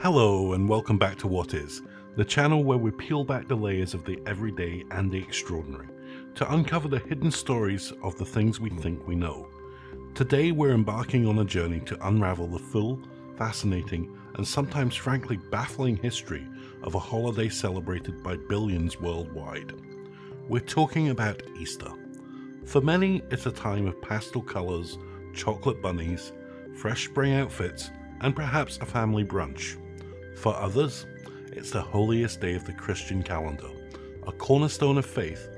Hello and welcome back to What Is, the channel where we peel back the layers of the everyday and the extraordinary to uncover the hidden stories of the things we think we know. Today we're embarking on a journey to unravel the full, fascinating, and sometimes frankly baffling history of a holiday celebrated by billions worldwide. We're talking about Easter. For many, it's a time of pastel colours, chocolate bunnies, fresh spring outfits, and perhaps a family brunch. For others, it's the holiest day of the Christian calendar, a cornerstone of faith.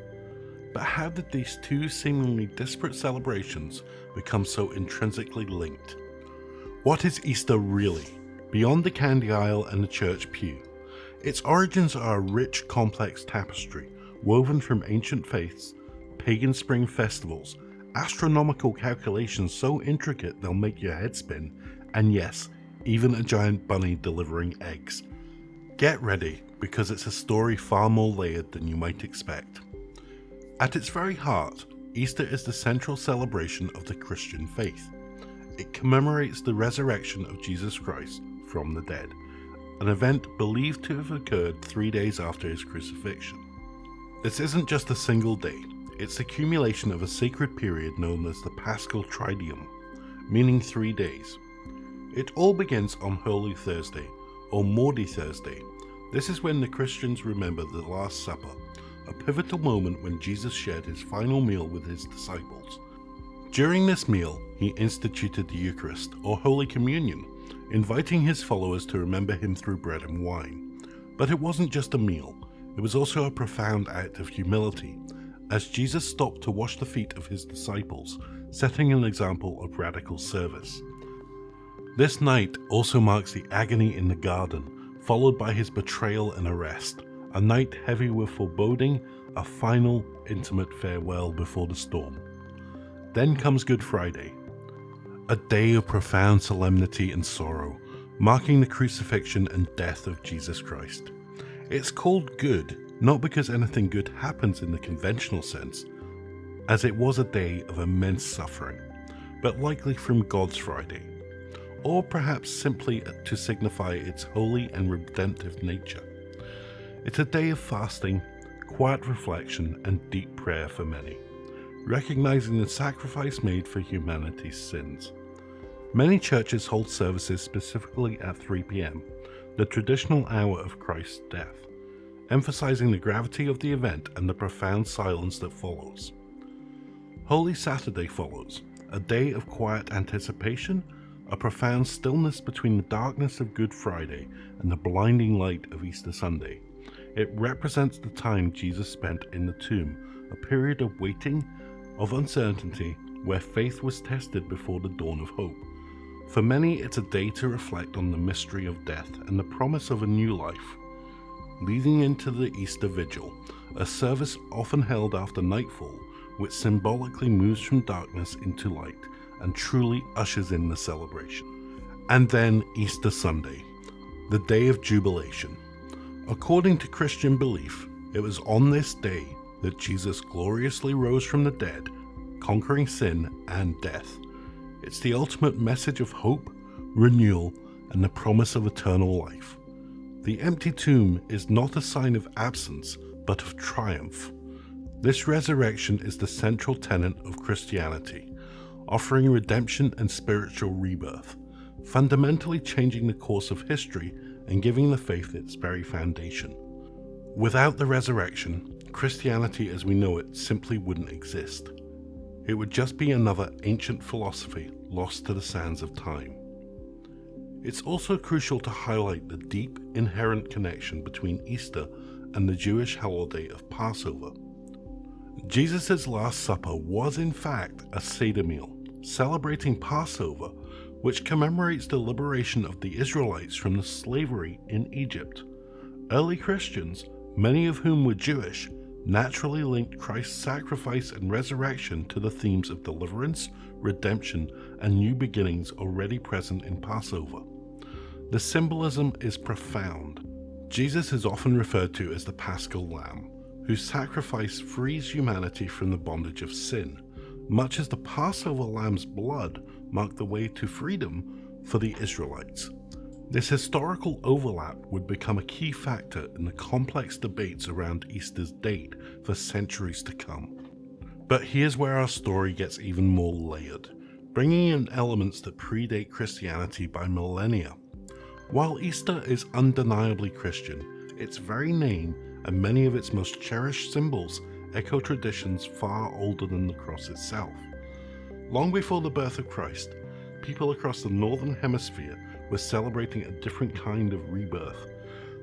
But how did these two seemingly disparate celebrations become so intrinsically linked? What is Easter really, beyond the candy aisle and the church pew? Its origins are a rich, complex tapestry woven from ancient faiths, pagan spring festivals, astronomical calculations so intricate they'll make your head spin, and yes, even a giant bunny delivering eggs. Get ready, because it's a story far more layered than you might expect. At its very heart, Easter is the central celebration of the Christian faith. It commemorates the resurrection of Jesus Christ from the dead, an event believed to have occurred 3 days after his crucifixion. This isn't just a single day, it's the accumulation of a sacred period known as the Paschal Triduum, meaning 3 days. It all begins on Holy Thursday, or Maundy Thursday. This is when the Christians remember the Last Supper, a pivotal moment when Jesus shared his final meal with his disciples. During this meal, he instituted the Eucharist, or Holy Communion, inviting his followers to remember him through bread and wine. But it wasn't just a meal, it was also a profound act of humility, as Jesus stopped to wash the feet of his disciples, setting an example of radical service. This night also marks the agony in the garden, followed by his betrayal and arrest, a night heavy with foreboding, a final, intimate farewell before the storm. Then comes Good Friday, a day of profound solemnity and sorrow, marking the crucifixion and death of Jesus Christ. It's called good, not because anything good happens in the conventional sense, as it was a day of immense suffering, but likely from God's Friday, or perhaps simply to signify its holy and redemptive nature. It's a day of fasting, quiet reflection, and deep prayer for many, recognizing the sacrifice made for humanity's sins. Many churches hold services specifically at 3 p.m., the traditional hour of Christ's death, emphasizing the gravity of the event and the profound silence that follows. Holy Saturday follows, a day of quiet anticipation, a profound stillness between the darkness of Good Friday and the blinding light of Easter Sunday. It represents the time Jesus spent in the tomb, a period of waiting, of uncertainty, where faith was tested before the dawn of hope. For many, it's a day to reflect on the mystery of death and the promise of a new life. Leading into the Easter Vigil, a service often held after nightfall, which symbolically moves from darkness into light and truly ushers in the celebration. And then Easter Sunday, the day of jubilation. According to Christian belief, it was on this day that Jesus gloriously rose from the dead, conquering sin and death. It's the ultimate message of hope, renewal, and the promise of eternal life. The empty tomb is not a sign of absence, but of triumph. This resurrection is the central tenet of Christianity, offering redemption and spiritual rebirth, fundamentally changing the course of history and giving the faith its very foundation. Without the resurrection, Christianity as we know it simply wouldn't exist. It would just be another ancient philosophy lost to the sands of time. It's also crucial to highlight the deep, inherent connection between Easter and the Jewish holiday of Passover. Jesus' Last Supper was in fact a Seder meal, celebrating Passover, which commemorates the liberation of the Israelites from the slavery in Egypt. Early Christians, many of whom were Jewish, naturally linked Christ's sacrifice and resurrection to the themes of deliverance, redemption, and new beginnings already present in Passover. The symbolism is profound. Jesus is often referred to as the Paschal Lamb, whose sacrifice frees humanity from the bondage of sin, much as the Passover lamb's blood marked the way to freedom for the Israelites. This historical overlap would become a key factor in the complex debates around Easter's date for centuries to come. But here's where our story gets even more layered, bringing in elements that predate Christianity by millennia. While Easter is undeniably Christian, its very name and many of its most cherished symbols echo traditions far older than the cross itself. Long before the birth of Christ, people across the northern hemisphere were celebrating a different kind of rebirth,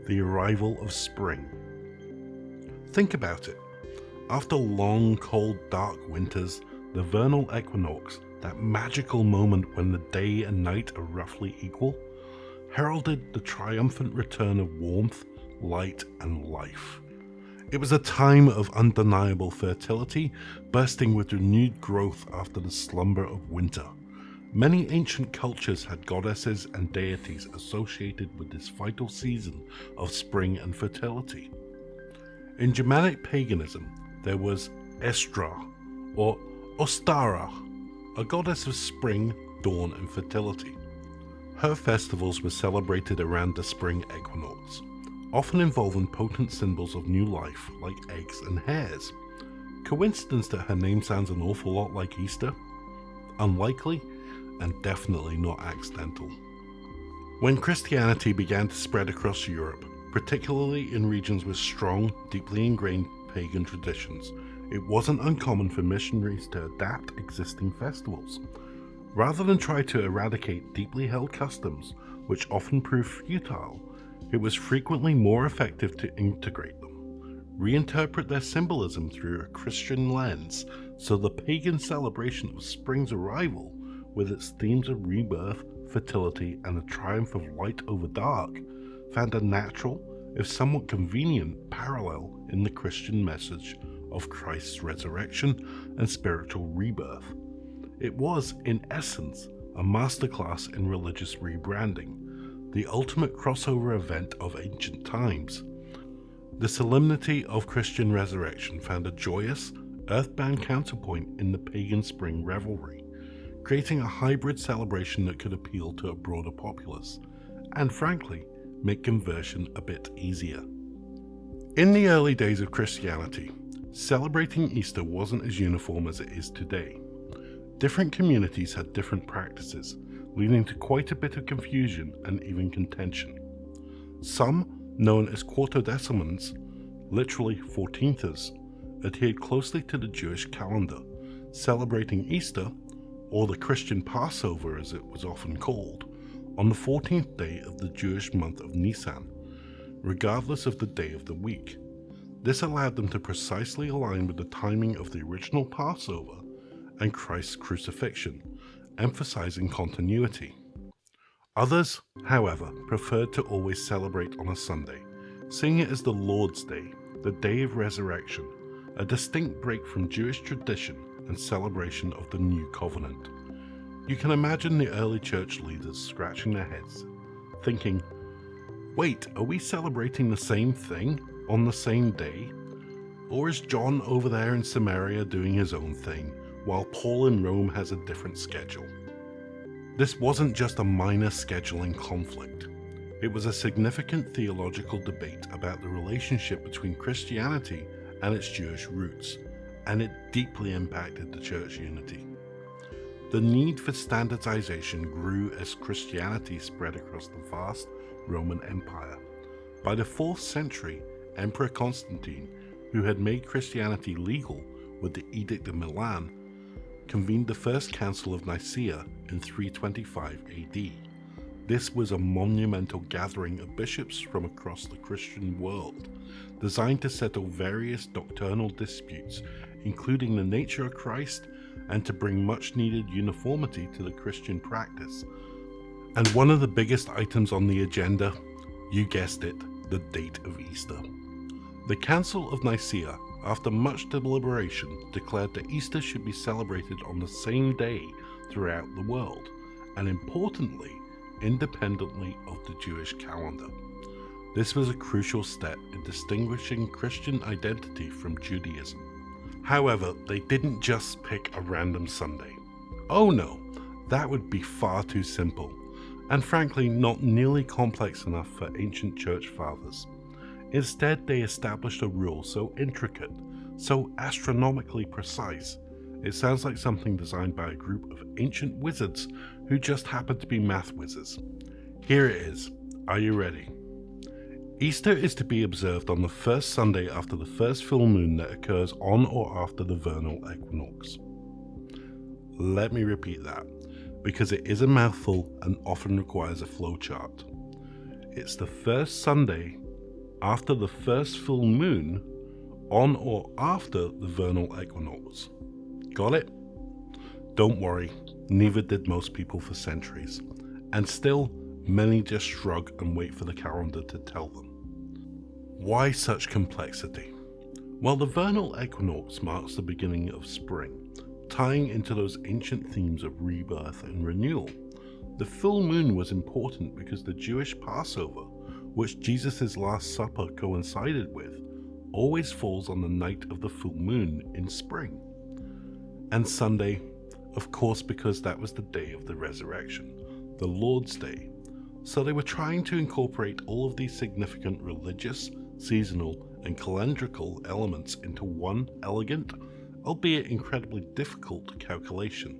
the arrival of spring. Think about it. After long, cold, dark winters, the vernal equinox, that magical moment when the day and night are roughly equal, heralded the triumphant return of warmth, light, and life. It was a time of undeniable fertility, bursting with renewed growth after the slumber of winter. Many ancient cultures had goddesses and deities associated with this vital season of spring and fertility. In Germanic paganism, there was Eostre, or Ostara, a goddess of spring, dawn, and fertility. Her festivals were celebrated around the spring equinox, often involving potent symbols of new life like eggs and hares. Coincidence that her name sounds an awful lot like Easter? Unlikely, and definitely not accidental. When Christianity began to spread across Europe, particularly in regions with strong, deeply ingrained pagan traditions, it wasn't uncommon for missionaries to adapt existing festivals. Rather than try to eradicate deeply held customs, which often proved futile, it was frequently more effective to integrate them, reinterpret their symbolism through a Christian lens, so the pagan celebration of spring's arrival, with its themes of rebirth, fertility, and the triumph of light over dark, found a natural, if somewhat convenient, parallel in the Christian message of Christ's resurrection and spiritual rebirth. It was, in essence, a masterclass in religious rebranding, the ultimate crossover event of ancient times. The solemnity of Christian resurrection found a joyous, earthbound counterpoint in the pagan spring revelry, creating a hybrid celebration that could appeal to a broader populace, and frankly, make conversion a bit easier. In the early days of Christianity, celebrating Easter wasn't as uniform as it is today. Different communities had different practices, leading to quite a bit of confusion and even contention. Some, known as quartodecimans, literally 14thers, adhered closely to the Jewish calendar, celebrating Easter, or the Christian Passover as it was often called, on the 14th day of the Jewish month of Nisan, regardless of the day of the week. This allowed them to precisely align with the timing of the original Passover and Christ's crucifixion, emphasizing continuity. Others, however, preferred to always celebrate on a Sunday, seeing it as the Lord's Day, the day of resurrection, a distinct break from Jewish tradition and celebration of the new covenant. You can imagine the early church leaders scratching their heads, thinking, wait, are we celebrating the same thing on the same day? Or is John over there in Samaria doing his own thing, while Paul in Rome has a different schedule? This wasn't just a minor scheduling conflict. It was a significant theological debate about the relationship between Christianity and its Jewish roots, and it deeply impacted the church unity. The need for standardization grew as Christianity spread across the vast Roman Empire. By the 4th century, Emperor Constantine, who had made Christianity legal with the Edict of Milan, convened the First Council of Nicaea in 325 AD. This was a monumental gathering of bishops from across the Christian world, designed to settle various doctrinal disputes, including the nature of Christ, and to bring much-needed uniformity to the Christian practice. And one of the biggest items on the agenda, you guessed it, the date of Easter. The Council of Nicaea, after much deliberation, declared that Easter should be celebrated on the same day throughout the world, and importantly, independently of the Jewish calendar. This was a crucial step in distinguishing Christian identity from Judaism. However, they didn't just pick a random Sunday. Oh no, that would be far too simple. and frankly not nearly complex enough for ancient church fathers. Instead, they established a rule so intricate, so astronomically precise, it sounds like something designed by a group of ancient wizards who just happened to be math wizards. Here it is. Are you ready? Easter is to be observed on the first Sunday after the first full moon that occurs on or after the vernal equinox. Let me repeat that, because it is a mouthful and often requires a flowchart. It's the first Sunday after the first full moon on or after the vernal equinox. Got it? Don't worry, neither did most people for centuries, and still many just shrug and wait for the calendar to tell them. Why such complexity? Well, the vernal equinox marks the beginning of spring, tying into those ancient themes of rebirth and renewal. The full moon was important because the Jewish Passover, which Jesus' Last Supper coincided with, always falls on the night of the full moon in spring. And Sunday, of course, because that was the day of the resurrection, the Lord's Day. So they were trying to incorporate all of these significant religious, seasonal, and calendrical elements into one elegant, albeit incredibly difficult calculation.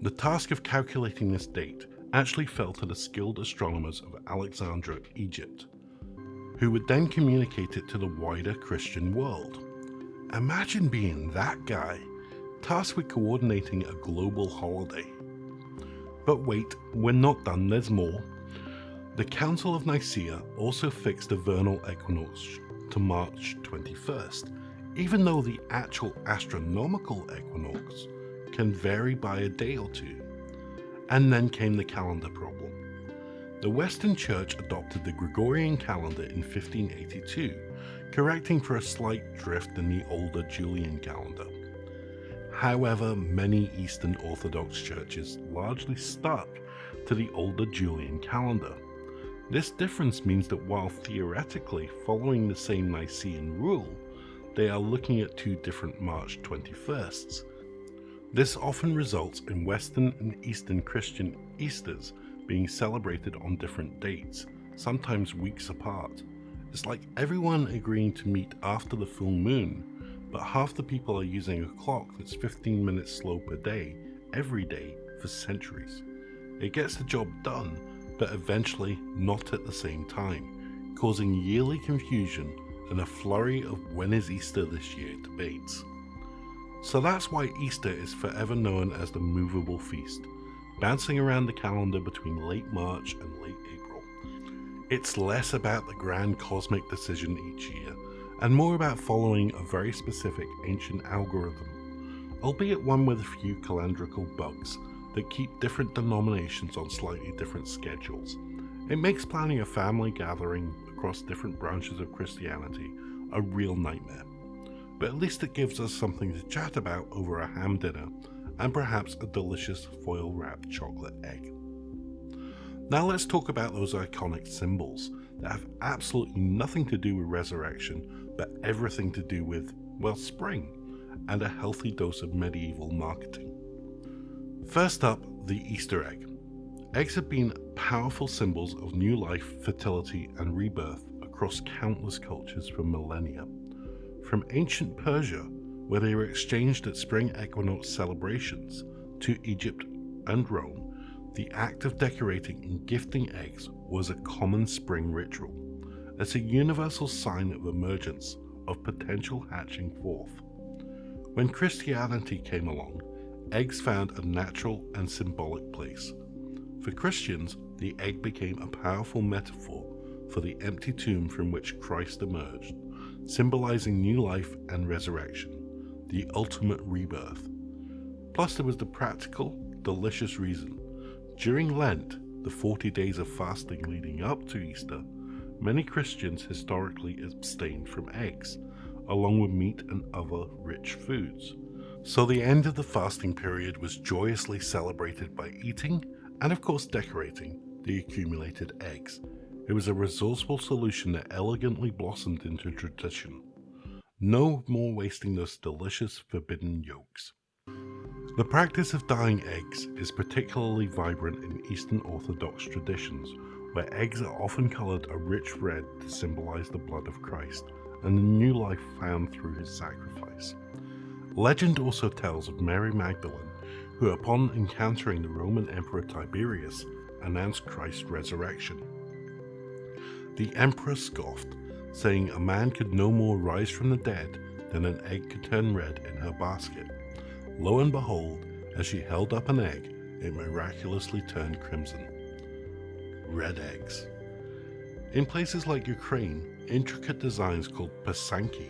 The task of calculating this date actually fell to the skilled astronomers of Alexandria, Egypt, who would then communicate it to the wider Christian world. Imagine being that guy, tasked with coordinating a global holiday. But wait, we're not done, there's more. The Council of Nicaea also fixed the vernal equinox to March 21st, even though the actual astronomical equinox can vary by a day or two. And then came the calendar problem. The Western Church adopted the Gregorian calendar in 1582, correcting for a slight drift in the older Julian calendar. However, many Eastern Orthodox churches largely stuck to the older Julian calendar. This difference means that while theoretically following the same Nicene rule, they are looking at two different March 21sts. This often results in Western and Eastern Christian Easters being celebrated on different dates, sometimes weeks apart. It's like everyone agreeing to meet after the full moon, but half the people are using a clock that's 15 minutes slow per day, every day, for centuries. It gets the job done, but eventually not at the same time, causing yearly confusion and a flurry of when is Easter this year debates. So that's why Easter is forever known as the movable feast, bouncing around the calendar between late March and late April. It's less about the grand cosmic decision each year, and more about following a very specific ancient algorithm, albeit one with a few calendrical bugs that keep different denominations on slightly different schedules. It makes planning a family gathering across different branches of Christianity a real nightmare. But at least it gives us something to chat about over a ham dinner and perhaps a delicious foil-wrapped chocolate egg. Now let's talk about those iconic symbols that have absolutely nothing to do with resurrection, but everything to do with, well, spring, and a healthy dose of medieval marketing. First up, the Easter egg. Eggs have been powerful symbols of new life, fertility, and rebirth across countless cultures for millennia. From ancient Persia, where they were exchanged at spring equinox celebrations, to Egypt and Rome, the act of decorating and gifting eggs was a common spring ritual. It's a universal sign of emergence, of potential hatching forth. When Christianity came along, eggs found a natural and symbolic place. For Christians, the egg became a powerful metaphor for the empty tomb from which Christ emerged, symbolizing new life and resurrection, the ultimate rebirth. Plus there was the practical, delicious reason. During Lent, the 40 days of fasting leading up to Easter, many Christians historically abstained from eggs, along with meat and other rich foods. So the end of the fasting period was joyously celebrated by eating and of course decorating the accumulated eggs. It was a resourceful solution that elegantly blossomed into tradition. No more wasting those delicious forbidden yolks. The practice of dyeing eggs is particularly vibrant in Eastern Orthodox traditions, where eggs are often colored a rich red to symbolize the blood of Christ and the new life found through his sacrifice. Legend also tells of Mary Magdalene, who upon encountering the Roman Emperor Tiberius, announced Christ's resurrection. The emperor scoffed, saying a man could no more rise from the dead than an egg could turn red in her basket. Lo and behold, as she held up an egg, it miraculously turned crimson. Red eggs. In places like Ukraine, intricate designs called pasanki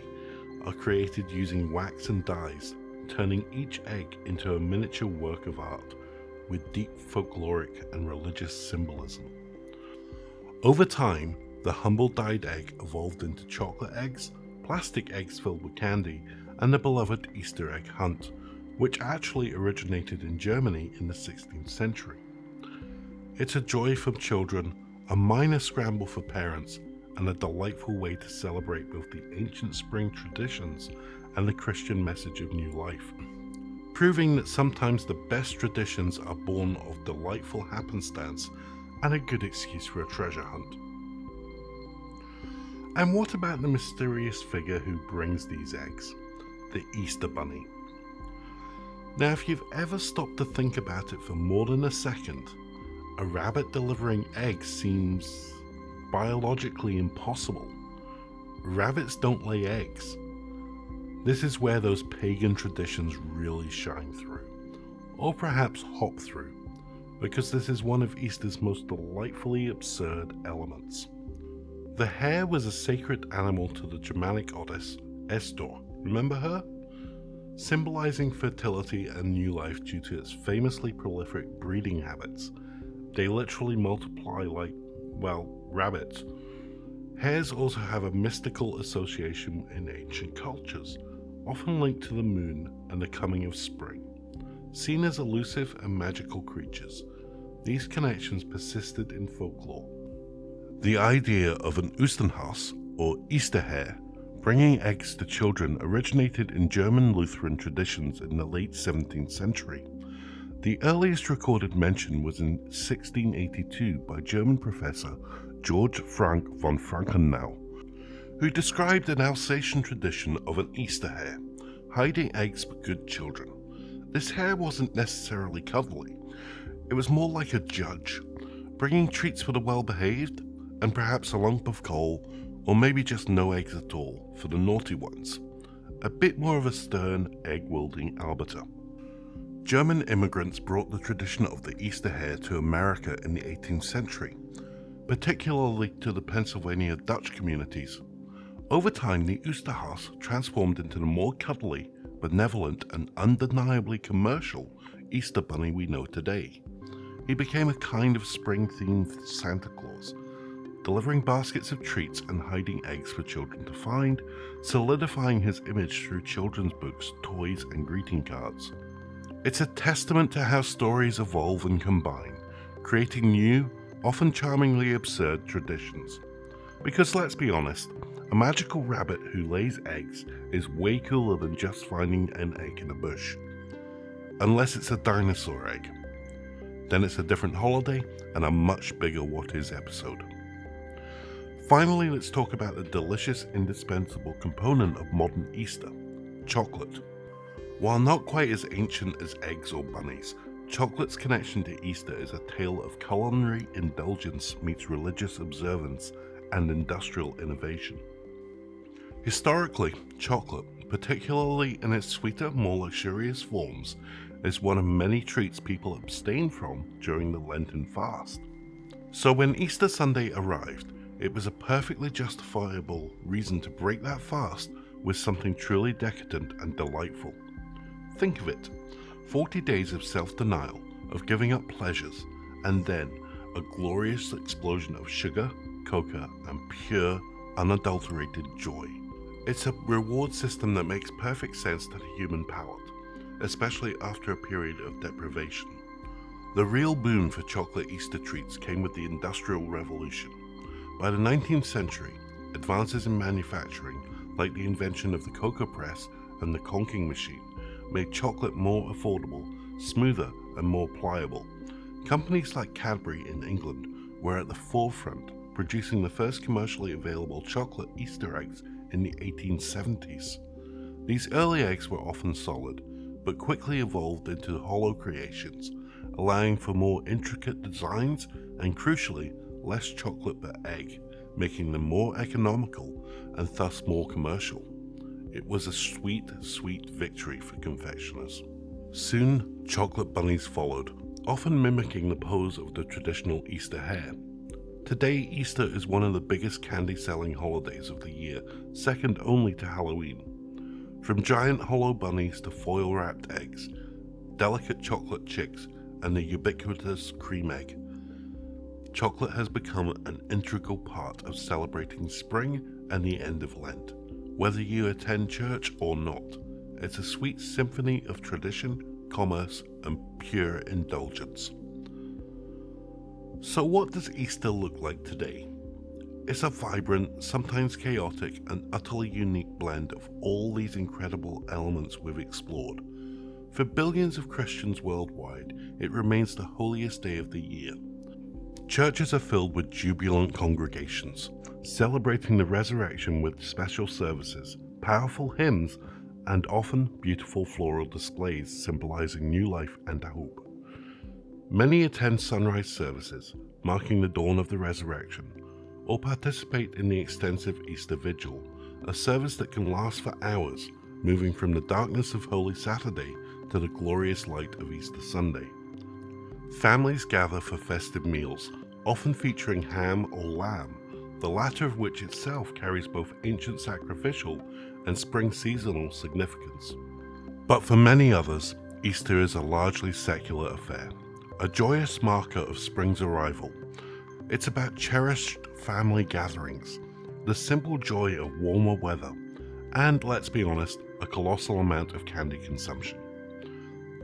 are created using wax and dyes, turning each egg into a miniature work of art with deep folkloric and religious symbolism. Over time, the humble dyed egg evolved into chocolate eggs, plastic eggs filled with candy, and the beloved Easter egg hunt, which actually originated in Germany in the 16th century. It's a joy for children, a minor scramble for parents, and a delightful way to celebrate both the ancient spring traditions and the Christian message of new life, proving that sometimes the best traditions are born of delightful happenstance and a good excuse for a treasure hunt. And what about the mysterious figure who brings these eggs? The Easter Bunny. Now, if you've ever stopped to think about it for more than a second, a rabbit delivering eggs seems biologically impossible. Rabbits don't lay eggs. This is where those pagan traditions really shine through, or perhaps hop through, because this is one of Easter's most delightfully absurd elements. The hare was a sacred animal to the Germanic goddess Eostre. Remember her? Symbolizing fertility and new life due to its famously prolific breeding habits. They literally multiply like, well, rabbits. Hares also have a mystical association in ancient cultures, often linked to the moon and the coming of spring. Seen as elusive and magical creatures, these connections persisted in folklore. The idea of an Osterhaus, or Easter hare, bringing eggs to children originated in German Lutheran traditions in the late 17th century. The earliest recorded mention was in 1682 by German professor Georg Frank von Frankenau, who described an Alsatian tradition of an Easter hare, hiding eggs for good children. This hare wasn't necessarily cuddly, it was more like a judge, bringing treats for the well-behaved, and perhaps a lump of coal, or maybe just no eggs at all for the naughty ones. A bit more of a stern, egg-wielding arbiter. German immigrants brought the tradition of the Easter hare to America in the 18th century, particularly to the Pennsylvania Dutch communities. Over time, the Osterhaus transformed into the more cuddly, benevolent, and undeniably commercial Easter bunny we know today. He became a kind of spring-themed Santa Claus, delivering baskets of treats and hiding eggs for children to find, solidifying his image through children's books, toys, and greeting cards. It's a testament to how stories evolve and combine, creating new, often charmingly absurd traditions. Because let's be honest, a magical rabbit who lays eggs is way cooler than just finding an egg in a bush. Unless it's a dinosaur egg. Then it's a different holiday and a much bigger What Is episode. Finally, let's talk about the delicious, indispensable component of modern Easter, chocolate. While not quite as ancient as eggs or bunnies, chocolate's connection to Easter is a tale of culinary indulgence meets religious observance and industrial innovation. Historically, chocolate, particularly in its sweeter, more luxurious forms, is one of many treats people abstain from during the Lenten fast. So when Easter Sunday arrived, it was a perfectly justifiable reason to break that fast with something truly decadent and delightful. Think of it, 40 days of self-denial, of giving up pleasures, and then a glorious explosion of sugar, cocoa, and pure, unadulterated joy. It's a reward system that makes perfect sense to the human palate, especially after a period of deprivation. The real boom for chocolate Easter treats came with the Industrial Revolution. By the 19th century, advances in manufacturing, like the invention of the cocoa press and the conking machine, made chocolate more affordable smoother and more pliable. Companies like Cadbury in England were at the forefront, producing the first commercially available chocolate Easter eggs in the 1870s. These early eggs were often solid, but quickly evolved into hollow creations, allowing for more intricate designs and, crucially, less chocolate per egg, making them more economical and thus more commercial. It was a sweet, sweet victory for confectioners. Soon, chocolate bunnies followed, often mimicking the pose of the traditional Easter hare. Today, Easter is one of the biggest candy-selling holidays of the year, second only to Halloween. From giant hollow bunnies to foil-wrapped eggs, delicate chocolate chicks, and the ubiquitous cream egg, chocolate has become an integral part of celebrating spring and the end of Lent. Whether you attend church or not, it's a sweet symphony of tradition, commerce, and pure indulgence. So what does Easter look like today? It's a vibrant, sometimes chaotic, and utterly unique blend of all these incredible elements we've explored. For billions of Christians worldwide, it remains the holiest day of the year. Churches are filled with jubilant congregations, celebrating the resurrection with special services, powerful hymns, and often beautiful floral displays symbolizing new life and hope. Many attend sunrise services, marking the dawn of the resurrection, or participate in the extensive Easter Vigil, a service that can last for hours, moving from the darkness of Holy Saturday to the glorious light of Easter Sunday. Families gather for festive meals, often featuring ham or lamb, the latter of which itself carries both ancient sacrificial and spring seasonal significance. But for many others, Easter is a largely secular affair, a joyous marker of spring's arrival. It's about cherished family gatherings, the simple joy of warmer weather, and, let's be honest, a colossal amount of candy consumption.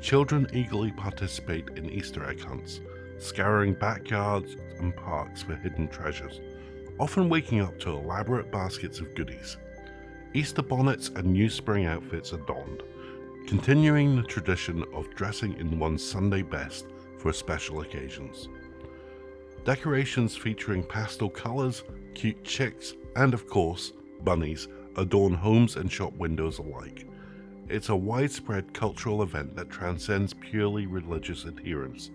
Children eagerly participate in Easter egg hunts, scouring backyards and parks for hidden treasures, often waking up to elaborate baskets of goodies. Easter bonnets and new spring outfits are donned, continuing the tradition of dressing in one's Sunday best for special occasions. Decorations featuring pastel colors, cute chicks, and of course, bunnies adorn homes and shop windows alike. It's a widespread cultural event that transcends purely religious adherence,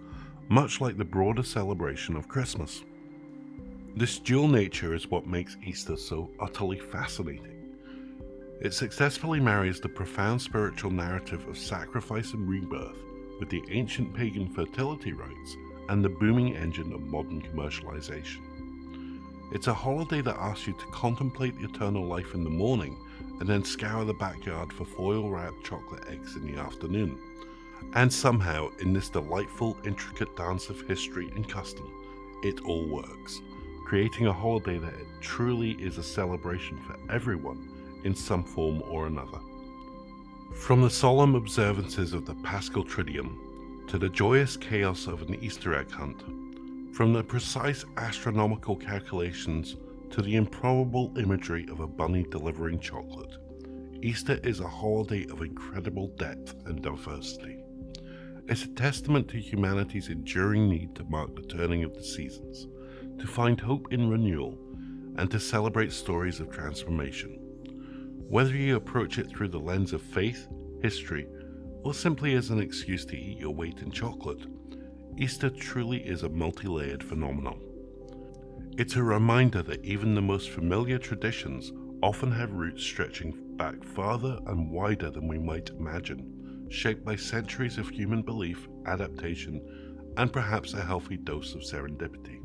much like the broader celebration of Christmas. This dual nature is what makes Easter so utterly fascinating. It successfully marries the profound spiritual narrative of sacrifice and rebirth with the ancient pagan fertility rites and the booming engine of modern commercialization. It's a holiday that asks you to contemplate the eternal life in the morning and then scour the backyard for foil-wrapped chocolate eggs in the afternoon. And somehow, in this delightful, intricate dance of history and custom, it all works, creating a holiday that truly is a celebration for everyone in some form or another. From the solemn observances of the Paschal Triduum to the joyous chaos of an Easter egg hunt, from the precise astronomical calculations to the improbable imagery of a bunny delivering chocolate, Easter is a holiday of incredible depth and diversity. It's a testament to humanity's enduring need to mark the turning of the seasons, to find hope in renewal, and to celebrate stories of transformation. Whether you approach it through the lens of faith, history, or simply as an excuse to eat your weight in chocolate, Easter truly is a multi-layered phenomenon. It's a reminder that even the most familiar traditions often have roots stretching back farther and wider than we might imagine, shaped by centuries of human belief, adaptation, and perhaps a healthy dose of serendipity,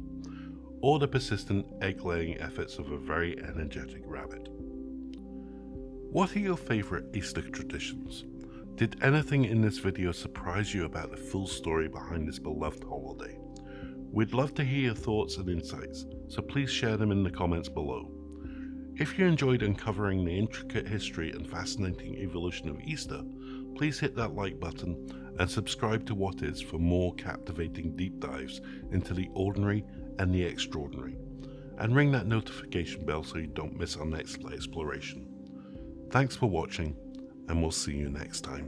or the persistent egg-laying efforts of a very energetic rabbit. What are your favorite Easter traditions? Did anything in this video surprise you about the full story behind this beloved holiday? We'd love to hear your thoughts and insights, so please share them in the comments below. If you enjoyed uncovering the intricate history and fascinating evolution of Easter, please hit that like button and subscribe to What Is for more captivating deep dives into the ordinary and the extraordinary. And ring that notification bell so you don't miss our next exploration. Thanks for watching, and we'll see you next time.